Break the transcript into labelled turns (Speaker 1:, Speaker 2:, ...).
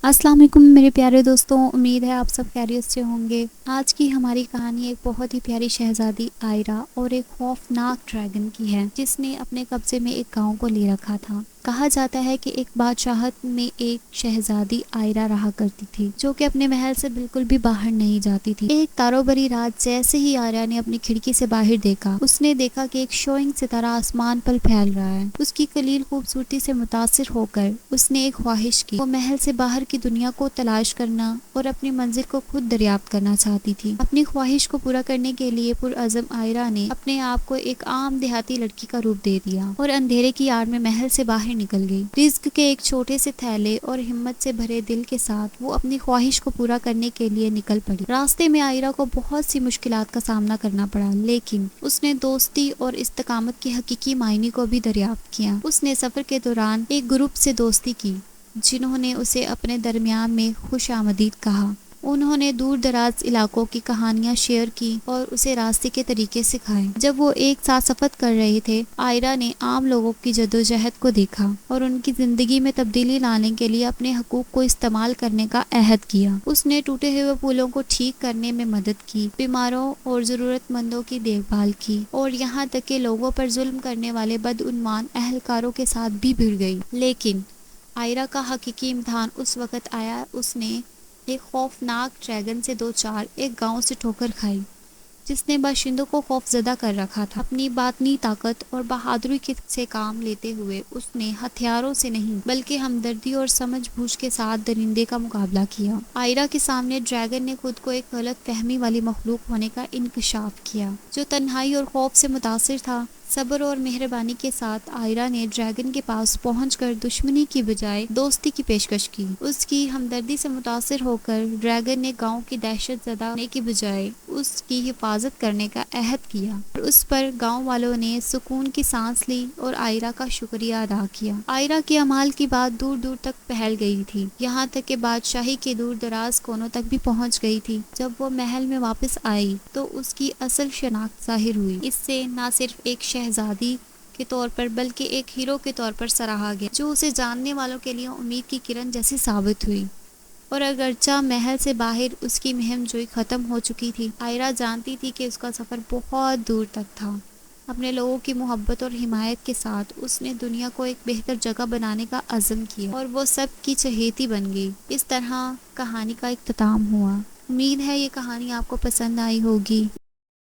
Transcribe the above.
Speaker 1: السلام علیکم میرے پیارے دوستوں، امید ہے آپ سب خیریت سے ہوں گے۔ آج کی ہماری کہانی ایک بہت ہی پیاری شہزادی آئرا اور ایک خوفناک ڈریگن کی ہے جس نے اپنے قبضے میں ایک گاؤں کو لے رکھا تھا۔ کہا جاتا ہے کہ ایک بادشاہت میں ایک شہزادی آئرا رہا کرتی تھی جو کہ اپنے محل سے بالکل بھی باہر نہیں جاتی تھی۔ ایک تارو بری رات جیسے ہی آئرا نے اپنی کھڑکی سے باہر دیکھا، اس نے دیکھا کہ ایک شوئنگ ستارہ آسمان پر پھیل رہا ہے۔ اس کی قلیل خوبصورتی سے متاثر ہو کر اس نے ایک خواہش کی، وہ محل سے باہر کی دنیا کو تلاش کرنا اور اپنی منزل کو خود دریافت کرنا چاہتی تھی۔ اپنی خواہش کو پورا کرنے کے لیے پرعزم آئرا نے اپنے آپ کو ایک عام دیہاتی لڑکی کا روپ دے دیا اور اندھیرے کی آڑ میں محل سے باہر نکل گئی۔ رزق کے ایک چھوٹے سے تھیلے اور ہمت سے بھرے دل کے ساتھ وہ اپنی خواہش کو پورا کرنے کے لیے نکل پڑی۔ راستے میں آئرا کو بہت سی مشکلات کا سامنا کرنا پڑا، لیکن اس نے دوستی اور استقامت کے حقیقی معنی کو بھی دریافت کیا۔ اس نے سفر کے دوران ایک گروپ سے دوستی کی جنہوں نے اسے اپنے درمیان میں خوش آمدید کہا۔ انہوں نے دور دراز علاقوں کی کہانیاں شیئر کی اور اسے راستے کے طریقے سکھائے۔ جب وہ ایک ساتھ سفر کر رہے تھے، آئرا نے عام لوگوں کی جدوجہد کو دیکھا اور ان کی زندگی میں تبدیلی لانے کے لیے اپنے حقوق کو استعمال کرنے کا عہد کیا۔ اس نے ٹوٹے ہوئے پلوں کو ٹھیک کرنے میں مدد کی، بیماروں اور ضرورت مندوں کی دیکھ بھال کی اور یہاں تک کہ لوگوں پر ظلم کرنے والے بدعنوان اہلکاروں کے ساتھ بھی بھڑ گئی۔ لیکن آئرا کا حقیقی امتحان اس وقت آیا اس نے ایک خوفناک ڈریگن سے دوچار ایک گاؤں سے ٹھوکر کھائی جس نے باشندوں کو خوف زدہ کر رکھا تھا۔ اپنی باطنی طاقت اور بہادری سے کام لیتے ہوئے اس نے ہتھیاروں سے نہیں بلکہ ہمدردی اور سمجھ بوجھ کے ساتھ درندے کا مقابلہ کیا۔ آئرا کے سامنے ڈریگن نے خود کو ایک غلط فہمی والی مخلوق ہونے کا انکشاف کیا جو تنہائی اور خوف سے متاثر تھا۔ صبر اور مہربانی کے ساتھ آئرا نے ڈریگن کے پاس پہنچ کر دشمنی کی بجائے دوستی کی پیشکش کی۔ اس کی ہمدردی سے متاثر ہو کر ڈریگن نے گاؤں کی دہشت زدہ ہونے کی بجائے اس کی حفاظت کرنے کا عہد کیا اور اس پر گاؤں والوں نے سکون کی سانس لی اور آئرا کا شکریہ ادا کیا۔ آئرا کے اعمال کی بات دور دور تک پھیل گئی تھی، یہاں تک کہ بادشاہی کے دور دراز کونوں تک بھی پہنچ گئی تھی۔ جب وہ محل میں واپس آئی تو اس کی اصل شناخت ظاہر ہوئی۔ اس سے نہ صرف ایک شہزادی کے طور پر بلکہ ایک ہیرو کے طور پر سراہا گیا جو اسے جاننے والوں کے لیے امید کی کرن جیسی ثابت ہوئی۔ اور اگرچہ محل سے باہر اس کی مہم جوئی ختم ہو چکی تھی، آئرا جانتی تھی کہ اس کا سفر بہت دور تک تھا۔ اپنے لوگوں کی محبت اور حمایت کے ساتھ اس نے دنیا کو ایک بہتر جگہ بنانے کا عزم کیا اور وہ سب کی چہیتی بن گئی۔ اس طرح کہانی کا اختتام ہوا۔ امید ہے یہ کہانی آپ کو پسند آئی ہوگی۔